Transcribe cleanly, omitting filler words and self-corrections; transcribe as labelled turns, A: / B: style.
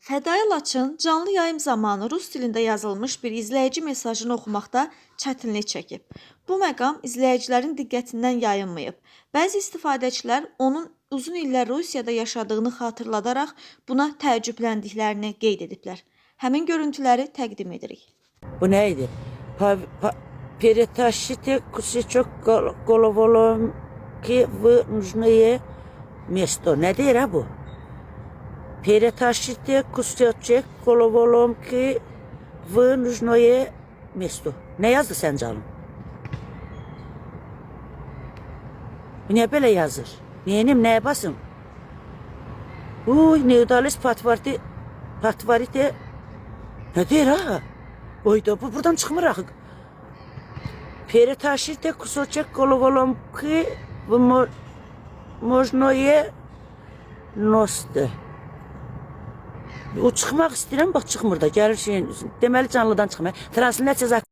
A: Fədai Laçın canlı yayım zamanı rus dilində yazılmış bir izləyici mesajını oxumaqda çətinlik çəkib. Bu məqam izləyicilərin diqqətindən yayınmayıb. Bəzi istifadəçilər onun uzun illər Rusiyada yaşadığını xatırladaraq buna təəccübləndiklərini qeyd ediblər. Həmin görüntüləri təqdim edirik.
B: Bu neydi? Перетащите кусочек головоломки в нужное место. Ne der ha bu? Перетащите кусочек головоломки в нужное место. Ne yazdı sen canım? Bu niye böyle yazır? Yeğenim neye basın? Uy, neudalis patvarite. Ne der ha? Oyda bu buradan çıkmır akı. Перетащите кусочек головоломки в нужное место. O çıxmaq istəyirəm, bax çıxmır da, gəlir şeyin. Deməli canlıdan çıxmaya. Translasiya